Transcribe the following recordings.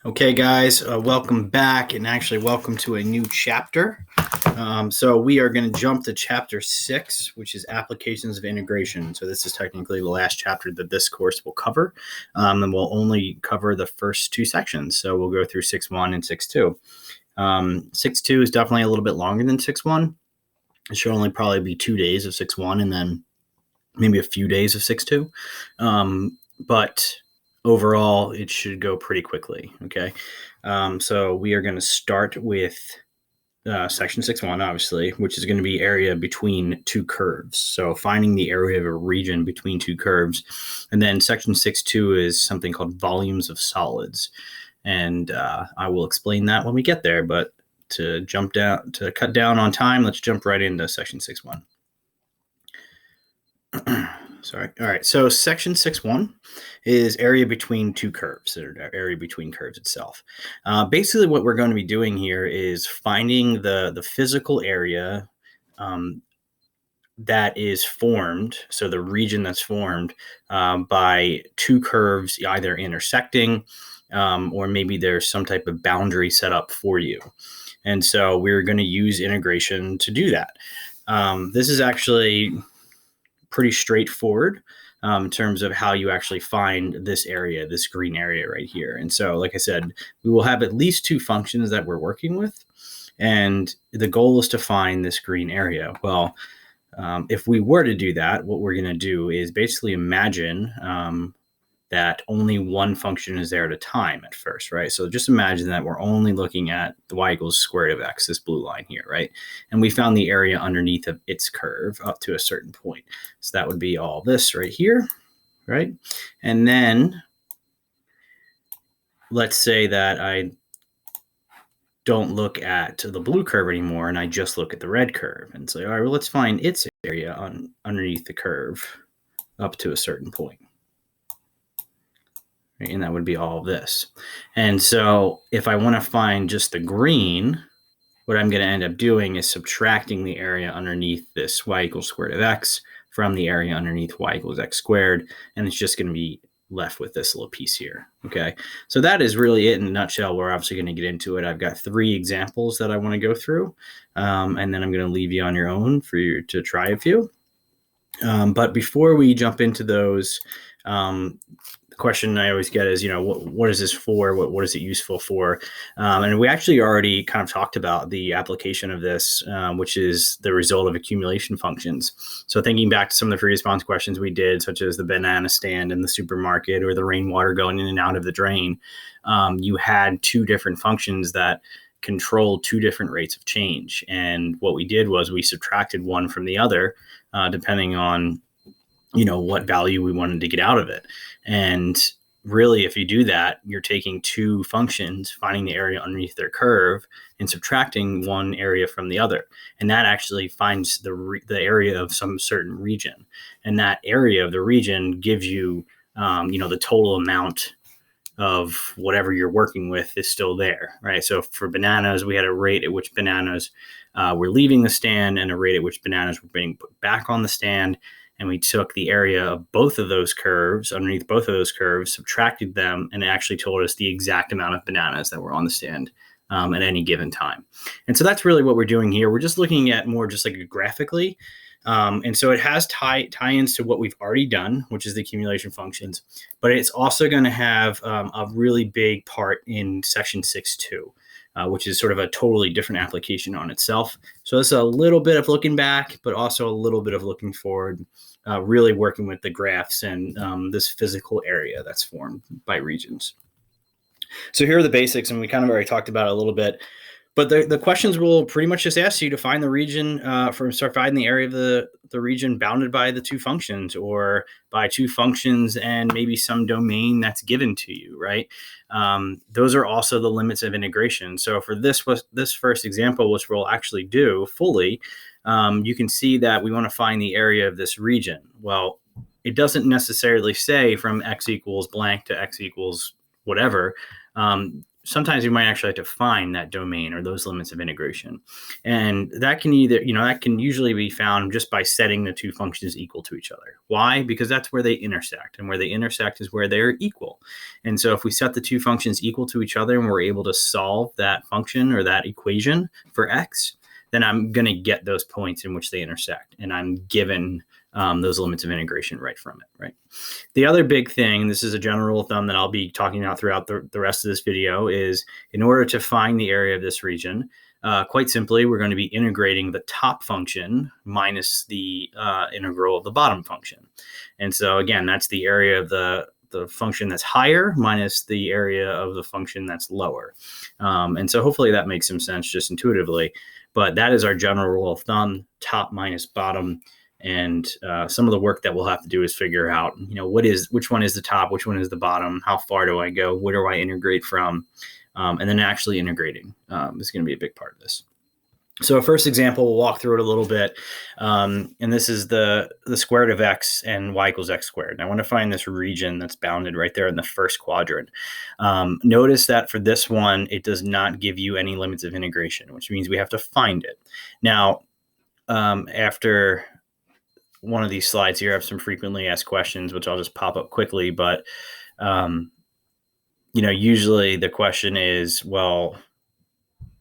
Okay, guys, welcome back, and actually, welcome to a new chapter. So we are going to jump to chapter 6, which is applications of integration. So this is technically the last chapter that this course will cover, and we'll only cover the first two sections. So we'll go through 6.1 and 6.2. 6.2 is definitely a little bit longer than 6.1. It should only probably be 2 days of 6.1 and then maybe a few days of 6.2. But overall, it should go pretty quickly. Okay. So we are going to start with section 6.1, obviously, which is going to be area between two curves. So finding the area of a region between two curves. And then section 6.2 is something called volumes of solids. And I will explain that when we get there. But to cut down on time, let's jump right into section 6.1. Sorry. All right. So section 6.1 is area between two curves, or area between curves itself. Basically, what we're going to be doing here is finding the physical area that is formed, so the region that's formed by two curves either intersecting or maybe there's some type of boundary set up for you. And so we're going to use integration to do that. This is actually pretty straightforward in terms of how you actually find this area, this green area right here. And so, like I said, we will have at least two functions that we're working with. And the goal is to find this green area. Well, if we were to do that, what we're going to do is basically imagine that only one function is there at a time at first, right? So just imagine that we're only looking at the y equals square root of x, this blue line here, right? And we found the area underneath of its curve up to a certain point. So that would be all this right here, right? And then let's say that I don't look at the blue curve anymore and I just look at the red curve and say, all right, well, let's find its area underneath the curve up to a certain point. And that would be all of this. And so if I want to find just the green, what I'm going to end up doing is subtracting the area underneath this y equals square root of x from the area underneath y equals x squared. And it's just going to be left with this little piece here. Okay. So that is really it in a nutshell. We're obviously going to get into it. I've got 3 examples that I want to go through. And then I'm going to leave you on your own for you to try a few. But before we jump into those, the question I always get is, what is this for? What is it useful for? And we actually already kind of talked about the application of this, which is the result of accumulation functions. So thinking back to some of the free response questions we did, such as the banana stand in the supermarket or the rainwater going in and out of the drain, you had 2 different functions that control 2 different rates of change. And what we did was we subtracted one from the other, depending on what value we wanted to get out of it. And really, if you do that, you're taking 2 functions, finding the area underneath their curve, and subtracting one area from the other. And that actually finds the area of some certain region. And that area of the region gives you, the total amount of whatever you're working with is still there, right? So for bananas, we had a rate at which bananas were leaving the stand and a rate at which bananas were being put back on the stand. And we took the area of both of those curves, underneath both of those curves, subtracted them, and it actually told us the exact amount of bananas that were on the stand at any given time. And so that's really what we're doing here. We're just looking at more just like graphically. And so it has tie-ins to what we've already done, which is the accumulation functions, but it's also going to have a really big part in section 6.2. Which is sort of a totally different application on itself. So it's a little bit of looking back, but also a little bit of looking forward, really working with the graphs and this physical area that's formed by regions. So here are the basics, and we kind of already talked about it a little bit. But the questions will pretty much just ask you to find the region finding the area of the region bounded by the 2 functions, or by 2 functions and maybe some domain that's given to you, right? Those are also the limits of integration. So for this first example, which we'll actually do fully, you can see that we want to find the area of this region. Well, it doesn't necessarily say from x equals blank to x equals whatever. sometimes you might actually have to find that domain or those limits of integration. And that can either, that can usually be found just by setting the two functions equal to each other. Why? Because that's where they intersect, and where they intersect is where they're equal. And so if we set the two functions equal to each other and we're able to solve that function or that equation for x, then I'm going to get those points in which they intersect. And I'm given those limits of integration right from it, right? The other big thing, this is a general rule of thumb that I'll be talking about throughout the rest of this video, is in order to find the area of this region, quite simply, we're going to be integrating the top function minus the integral of the bottom function. And so again, that's the area of the function that's higher minus the area of the function that's lower. And so hopefully that makes some sense just intuitively. But that is our general rule of thumb, top minus bottom. And some of the work that we'll have to do is figure out, which one is the top, which one is the bottom, how far do I go, where do I integrate from, and then actually integrating is going to be a big part of this. So first example, we'll walk through it a little bit, and this is the square root of x and y equals x squared. And I want to find this region that's bounded right there in the first quadrant. Notice that for this one, it does not give you any limits of integration, which means we have to find it. Now, after one of these slides here, I have some frequently asked questions, which I'll just pop up quickly. But, usually the question is, well,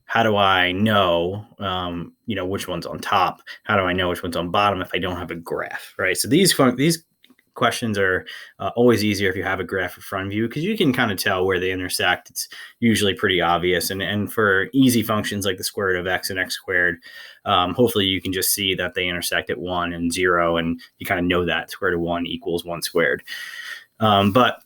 how do I know, which one's on top? How do I know which one's on bottom if I don't have a graph, right? So these questions are always easier if you have a graph in front of you, because you can kind of tell where they intersect. It's usually pretty obvious. And for easy functions like the square root of x and x squared, hopefully you can just see that they intersect at 1 and 0, and you kind of know that square root of 1 equals 1 squared. But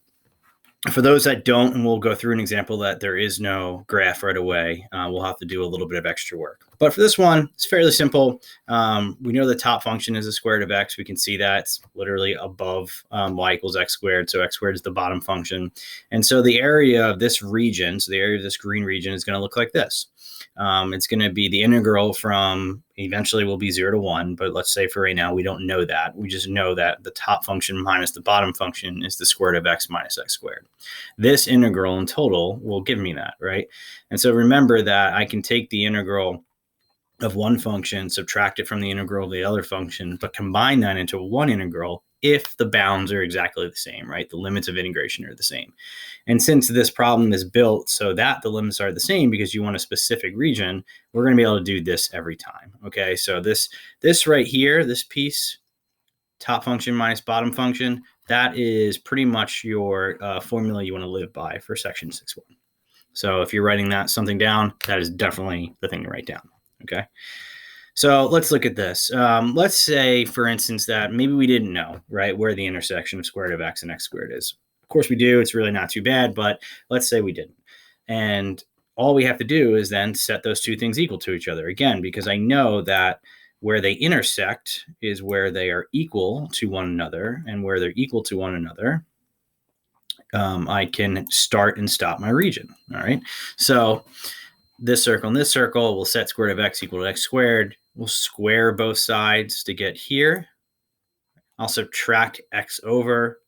for those that don't, and we'll go through an example that there is no graph right away, we'll have to do a little bit of extra work. But for this one, it's fairly simple. We know the top function is the square root of x. We can see that it's literally above y equals x squared. So x squared is the bottom function. And so the area of this region, so the area of this green region, is going to look like this. It's going to be the integral from, eventually will be 0 to 1, but let's say for right now, we don't know that. We just know that the top function minus the bottom function is the square root of x minus x squared. This integral in total will give me that, right? And so remember that I can take the integral of one function, subtract it from the integral of the other function, but combine that into one integral if the bounds are exactly the same, right? The limits of integration are the same. And since this problem is built so that the limits are the same because you want a specific region, we're going to be able to do this every time, okay? So this right here, this piece, top function minus bottom function, that is pretty much your formula you want to live by for section 6.1. So if you're writing something down, that is definitely the thing to write down, okay? So let's look at this. Let's say, for instance, that maybe we didn't know, right, where the intersection of square root of x and x squared is. Of course we do. It's really not too bad, but let's say we didn't. And all we have to do is then set those two things equal to each other. Again, because I know that where they intersect is where they are equal to one another, and where they're equal to one another, I can start and stop my region, all right? So this circle and this circle, we'll set square root of x equal to x squared. We'll square both sides to get here. I'll subtract x over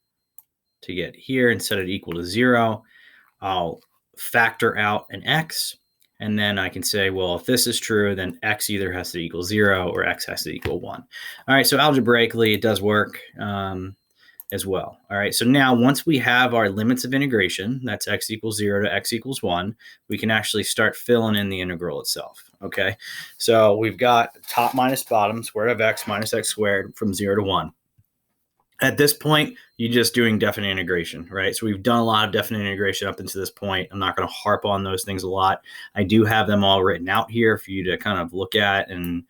to get here and set it equal to 0. I'll factor out an x, and then I can say, well, if this is true, then x either has to equal 0 or x has to equal 1. All right, so algebraically, it does work as well. All right, so now once we have our limits of integration, that's x equals 0 to x equals 1, we can actually start filling in the integral itself, okay? So we've got top minus bottom, square root of x minus x squared from 0 to 1. At this point, you're just doing definite integration, right? So we've done a lot of definite integration up until this point. I'm not going to harp on those things a lot. I do have them all written out here for you to kind of look at and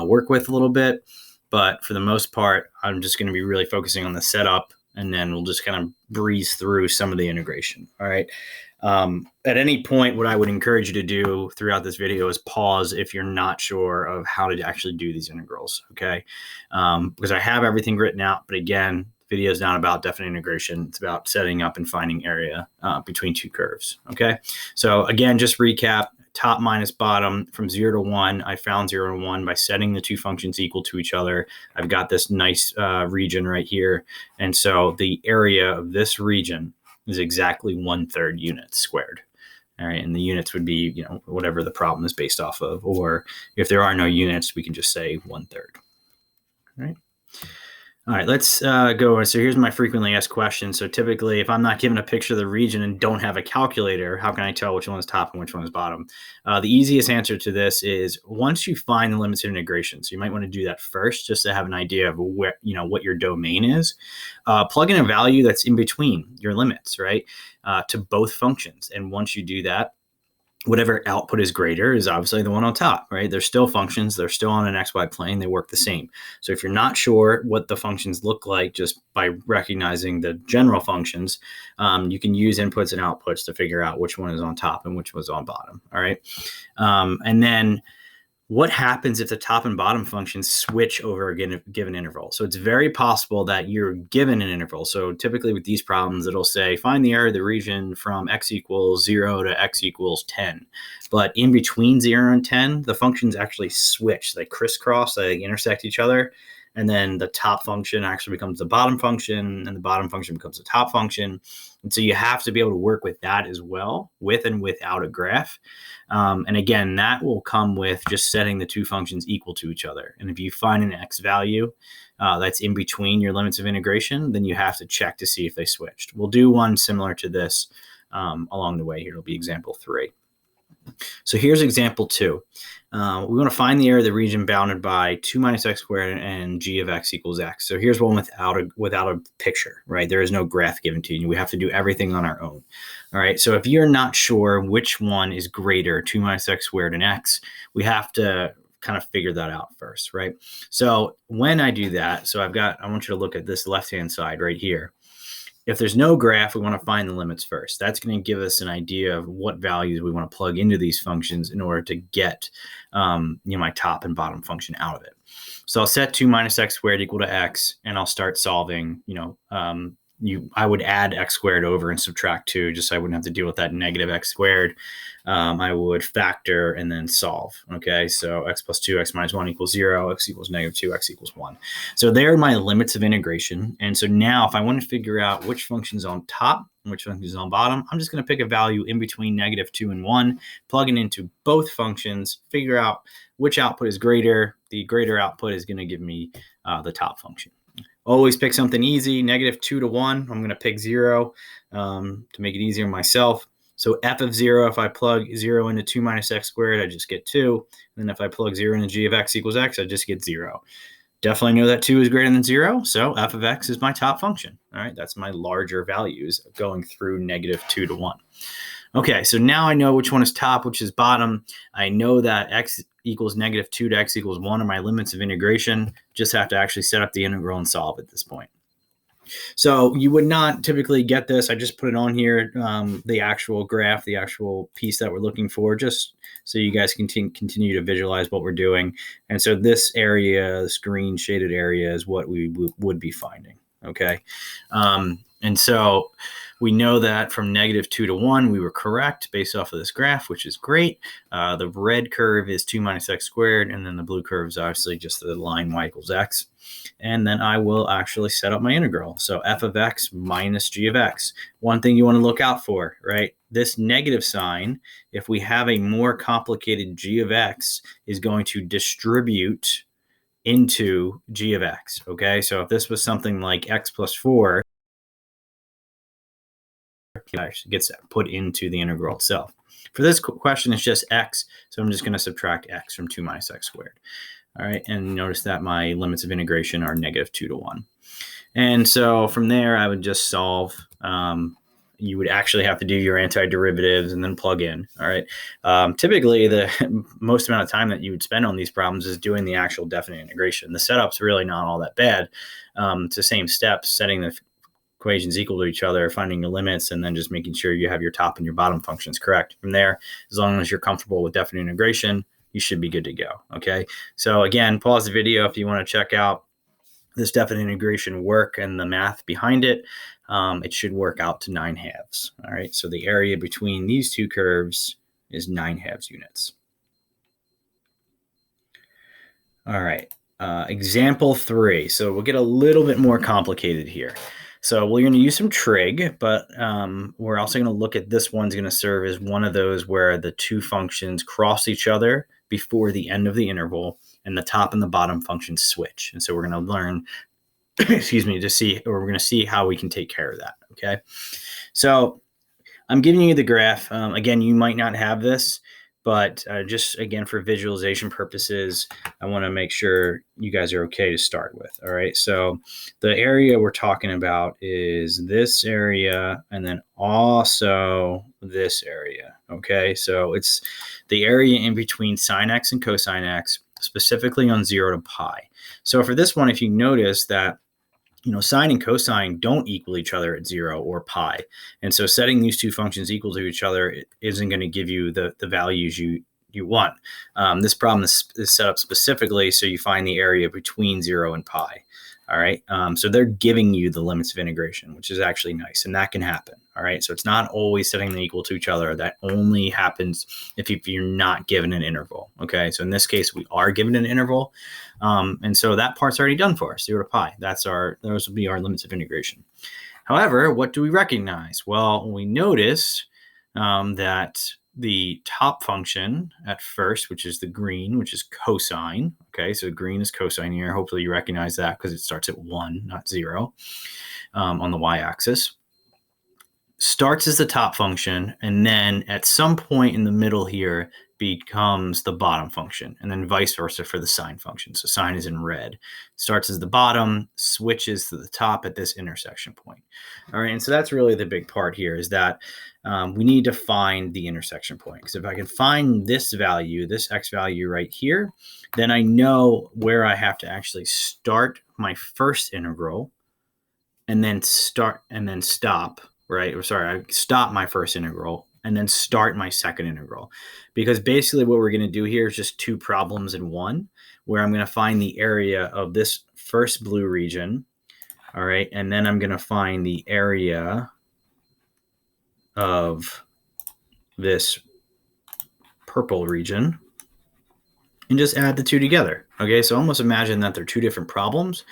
work with a little bit. But for the most part, I'm just going to be really focusing on the setup, and then we'll just kind of breeze through some of the integration, all right? At any point, what I would encourage you to do throughout this video is pause if you're not sure of how to actually do these integrals, okay? Because I have everything written out, but again, the video is not about definite integration. It's about setting up and finding area between two curves, okay? So again, just recap, top minus bottom from 0 to 1. I found 0 to 1 by setting the two functions equal to each other. I've got this nice region right here. And so the area of this region is exactly 1/3 units squared. All right, and the units would be, whatever the problem is based off of, or if there are no units, we can just say 1/3. All right. All right, let's go. So here's my frequently asked question. So typically, if I'm not given a picture of the region and don't have a calculator, how can I tell which one is top and which one is bottom? The easiest answer to this is once you find the limits of integration. So you might want to do that first, just to have an idea of where, what your domain is. Plug in a value that's in between your limits, right, to both functions. And once you do that, whatever output is greater is obviously the one on top, right? They're still functions. They're still on an XY plane. They work the same. So if you're not sure what the functions look like just by recognizing the general functions, you can use inputs and outputs to figure out which one is on top and which was on bottom, all right? And then what happens if the top and bottom functions switch over a given interval? So it's very possible that you're given an interval. So typically with these problems, it'll say, find the area of the region from x equals 0 to x equals 10. But in between 0 and 10, the functions actually switch. They crisscross, they intersect each other. And then the top function actually becomes the bottom function, and the bottom function becomes the top function. And so you have to be able to work with that as well, with and without a graph. And again, that will come with just setting the two functions equal to each other. And if you find an x value that's in between your limits of integration, then you have to check to see if they switched. We'll do one similar to this along the way here. It'll be example 3. So here's example 2. We want to find the area of the region bounded by 2 minus x squared and g of x equals x. So here's one without a picture, right? There is no graph given to you. We have to do everything on our own. All right. So if you're not sure which one is greater, 2 minus x squared and x, we have to kind of figure that out first, right? So when I do that, so I want you to look at this left-hand side right here. If there's no graph, we want to find the limits first. That's going to give us an idea of what values we want to plug into these functions in order to get my top and bottom function out of it. So I'll set 2 minus x squared equal to x, and I'll start solving. I would add x squared over and subtract 2, just so I wouldn't have to deal with that negative x squared. I would factor and then solve. Okay, so x plus 2, x minus 1 equals 0, x equals negative 2, x equals 1. So there are my limits of integration. And so now if I want to figure out which function is on top and which function is on bottom, I'm just going to pick a value in between negative 2 and 1, plug it into both functions, figure out which output is greater. The greater output is going to give me the top function. Always pick something easy, negative 2 to 1. I'm going to pick 0 to make it easier myself. So f of 0, if I plug 0 into 2 minus x squared, I just get 2. And then if I plug 0 into g of x equals x, I just get 0. Definitely know that 2 is greater than 0, so f of x is my top function. All right, that's my larger values going through negative 2 to 1. Okay, so now I know which one is top, which is bottom. I know that x equals negative 2 to x equals 1 are my limits of integration. Just have to actually set up the integral and solve at this point. So you would not typically get this. I just put it on here, the actual graph, the actual piece that we're looking for, just so you guys can continue to visualize what we're doing. And so this area, this green shaded area, is what we would be finding. Okay. And so we know that from negative 2 to 1, we were correct based off of this graph, which is great. The red curve is 2 minus x squared, and then the blue curve is obviously just the line y equals x. And then I will actually set up my integral. So f of x minus g of x. One thing you want to look out for, right? This negative sign, if we have a more complicated g of x, is going to distribute into g of x. Okay, so if this was something like x plus 4, actually gets put into the integral itself. For this question, it's just x, so I'm just going to subtract x from 2 minus x squared. All right, and notice that my limits of integration are negative 2 to 1. And so from there, I would just solve. You would actually have to do your antiderivatives and then plug in. All right. Typically, the most amount of time that you would spend on these problems is doing the actual definite integration. The setup's really not all that bad. It's the same steps, setting the equations equal to each other, finding your limits, and then just making sure you have your top and your bottom functions correct. From there, as long as you're comfortable with definite integration, you should be good to go. Okay. So again, pause the video if you want to check out this definite integration work and the math behind it. It should work out to 9/2. All right. So the area between these two curves is 9/2 units. All right. Example 3. So we'll get a little bit more complicated here. So we're going to use some trig, but we're also going to look at this one's going to serve as one of those where the two functions cross each other before the end of the interval, and the top and the bottom functions switch. And so we're going to learn, excuse me, we're going to see how we can take care of that. Okay. So I'm giving you the graph. Again, you might not have this, but just again, for visualization purposes, I want to make sure you guys are okay to start with. All right. So the area we're talking about is this area and then also this area. Okay. So it's the area in between sine x and cosine x, specifically on 0 to pi. So for this one, if you notice that sine and cosine don't equal each other at 0 or pi. And so setting these two functions equal to each other isn't going to give you the values you want. This problem is set up specifically so you find the area between 0 and pi. All right. So they're giving you the limits of integration, which is actually nice. And that can happen. All right. So it's not always setting them equal to each other. That only happens if you're not given an interval. Okay. So in this case, we are given an interval. And so that part's already done for us, 0 to pi. Those will be our limits of integration. However, what do we recognize? Well, we notice that the top function at first, which is the green, which is cosine. Okay, so green is cosine here. Hopefully you recognize that because it starts at 1, not 0, on the y-axis. Starts as the top function, and then at some point in the middle here becomes the bottom function, and then vice versa for the sine function. So sine is in red. Starts as the bottom, switches to the top at this intersection point. All right, and so that's really the big part here, is that we need to find the intersection point. Because if I can find this value, this x value right here, then I know where I have to actually start my first integral and then stop, right? Or sorry, I stop my first integral and then start my second integral. Because basically what we're going to do here is just two problems in one, where I'm going to find the area of this first blue region, all right? And then I'm going to find the area of this purple region and just add the two together. Okay, so almost imagine that they're two different problems.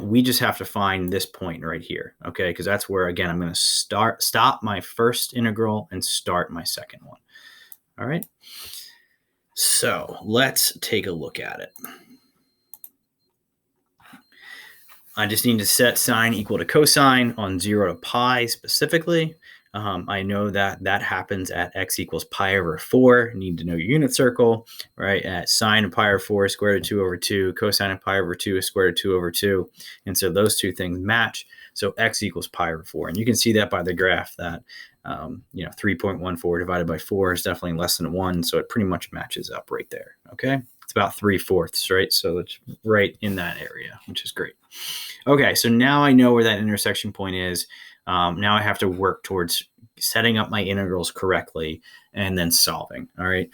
We just have to find this point right here, okay? Because that's where, again, I'm going to stop my first integral and start my second one. All right, so let's take a look at it. I just need to set sine equal to cosine on 0 to pi specifically. I know that happens at x equals pi over 4. You need to know your unit circle, right? At sine of pi over 4 is square root of 2 over 2. Cosine of pi over 2 is square root of 2 over 2. And so those two things match. So x equals pi over 4. And you can see that by the graph that, 3.14 divided by 4 is definitely less than 1. So it pretty much matches up right there, okay? It's about 3/4, right? So it's right in that area, which is great. Okay, so now I know where that intersection point is. Now I have to work towards setting up my integrals correctly and then solving. All right.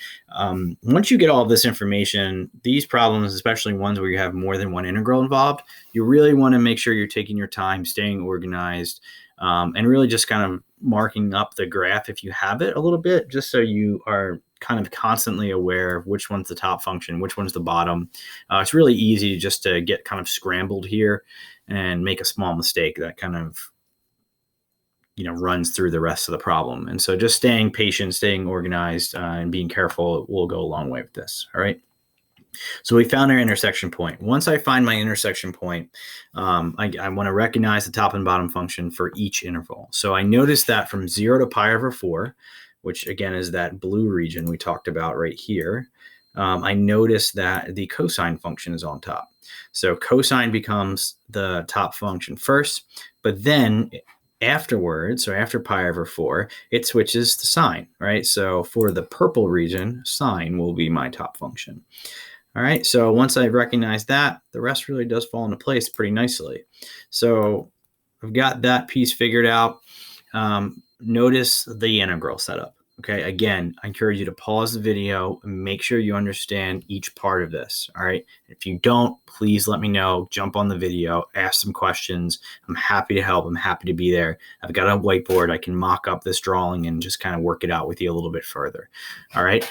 Once you get all of this information, these problems, especially ones where you have more than one integral involved, you really want to make sure you're taking your time, staying organized, and really just kind of marking up the graph if you have it a little bit, just so you are kind of constantly aware of which one's the top function, which one's the bottom. It's really easy just to get kind of scrambled here and make a small mistake that kind of runs through the rest of the problem. And so just staying patient, staying organized, and being careful will go a long way with this. All right. So we found our intersection point. Once I find my intersection point, I want to recognize the top and bottom function for each interval. So I noticed that from 0 to pi over 4, which again is that blue region we talked about right here, I noticed that the cosine function is on top. So cosine becomes the top function first, but then afterwards, or after pi over 4, it switches to sine, right? So for the purple region, sine will be my top function. All right, so once I recognize that, the rest really does fall into place pretty nicely. So I've got that piece figured out. Notice the integral setup. Okay, again, I encourage you to pause the video and make sure you understand each part of this. All right, if you don't, please let me know. Jump on the video, ask some questions. I'm happy to help. I'm happy to be there. I've got a whiteboard. I can mock up this drawing and just kind of work it out with you a little bit further. All right,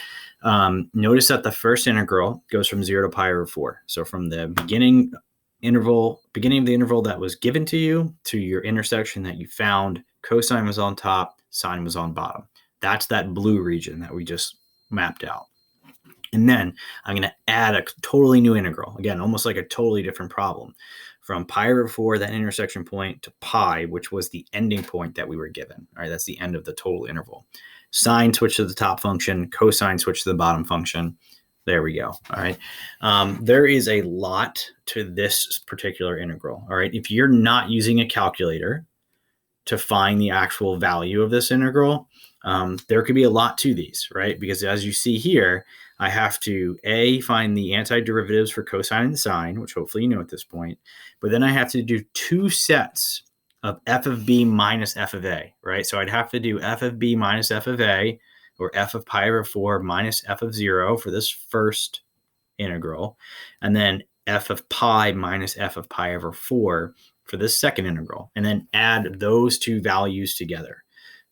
notice that the first integral goes from 0 to pi over 4. So from the beginning beginning of the interval that was given to you to your intersection that you found. Cosine was on top, sine was on bottom. That's that blue region that we just mapped out. And then I'm going to add a totally new integral. Again, almost like a totally different problem. From pi/4, that intersection point, to pi, which was the ending point that we were given. All right, that's the end of the total interval. Sine switch to the top function, cosine switch to the bottom function. There we go. All right. There is a lot to this particular integral. All right. If you're not using a calculator to find the actual value of this integral, there could be a lot to these, right? Because as you see here, I have to find the antiderivatives for cosine and sine, which hopefully you know at this point, but then I have to do two sets of f of b minus f of a, right? So I'd have to do f of b minus f of a, or f of pi/4 minus f of 0 for this first integral, and then f of pi minus f of pi/4 for this second integral, and then add those two values together.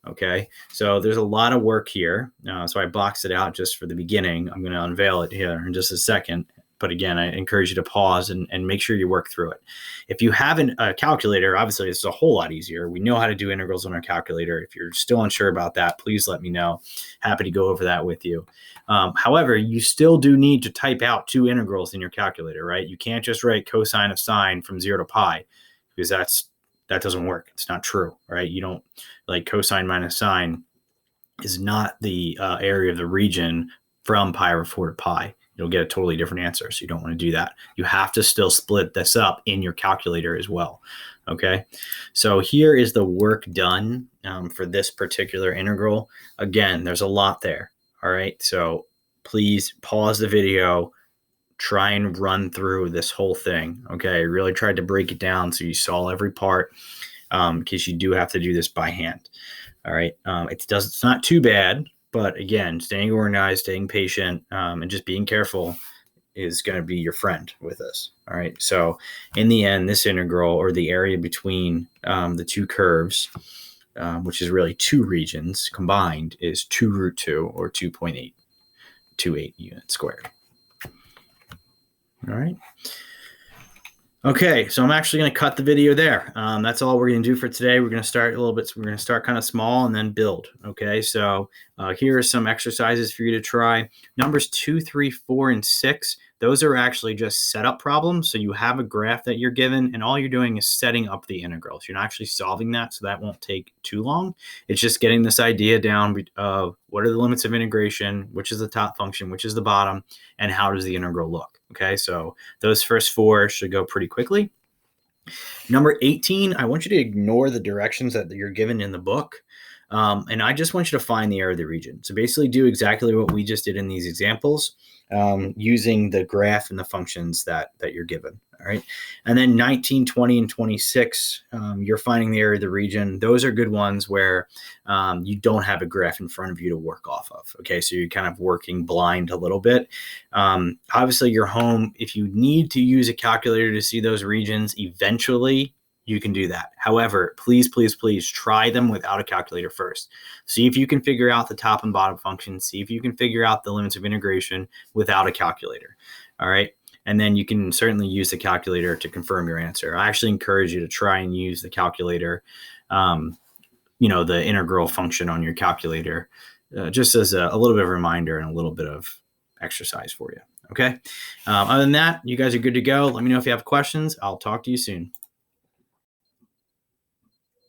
Okay, so there's a lot of work here. So I boxed it out just for the beginning. I'm going to unveil it here in just a second. But again, I encourage you to pause and make sure you work through it. If you have a calculator, obviously it's a whole lot easier. We know how to do integrals on our calculator. If you're still unsure about that, please let me know. Happy to go over that with you. However, you still do need to type out two integrals in your calculator, right? You can't just write cosine of sine from 0 to pi, because that doesn't work. It's not true, right? You don't, like, cosine minus sine is not the area of the region from pi/4 to pi. You'll get a totally different answer. So you don't want to do that. You have to still split this up in your calculator as well. Okay. So here is the work done for this particular integral. Again, there's a lot there. All right. So please pause the video, try and run through this whole thing. Okay. I really tried to break it down so you saw every part, because you do have to do this by hand. All right. It's not too bad. But again, staying organized, staying patient, and just being careful is going to be your friend with this. All right. So in the end, this integral, or the area between the two curves, which is really two regions combined, is 2√2, or 2.828 units squared. All right. Okay, so I'm actually going to cut the video there. That's all we're going to do for today. We're going to start we're going to start kind of small and then build. Okay, so here are some exercises for you to try. Numbers 2, 3, 4, and 6. Those are actually just setup problems. So you have a graph that you're given, and all you're doing is setting up the integrals. You're not actually solving that, so that won't take too long. It's just getting this idea down of what are the limits of integration, which is the top function, which is the bottom, and how does the integral look. Okay, so those first four should go pretty quickly. Number 18, I want you to ignore the directions that you're given in the book. And I just want you to find the area of the region. So basically do exactly what we just did in these examples, using the graph and the functions that you're given. All right. And then 19, 20, and 26, you're finding the area of the region. Those are good ones where you don't have a graph in front of you to work off of. Okay. So you're kind of working blind a little bit. Obviously, your home, if you need to use a calculator to see those regions, eventually you can do that. However, please, please, please try them without a calculator first. See if you can figure out the top and bottom functions. See if you can figure out the limits of integration without a calculator. All right. And then you can certainly use the calculator to confirm your answer. I actually encourage you to try and use the calculator, the integral function on your calculator, just as a little bit of a reminder and a little bit of exercise for you. Okay. Other than that, you guys are good to go. Let me know if you have questions. I'll talk to you soon.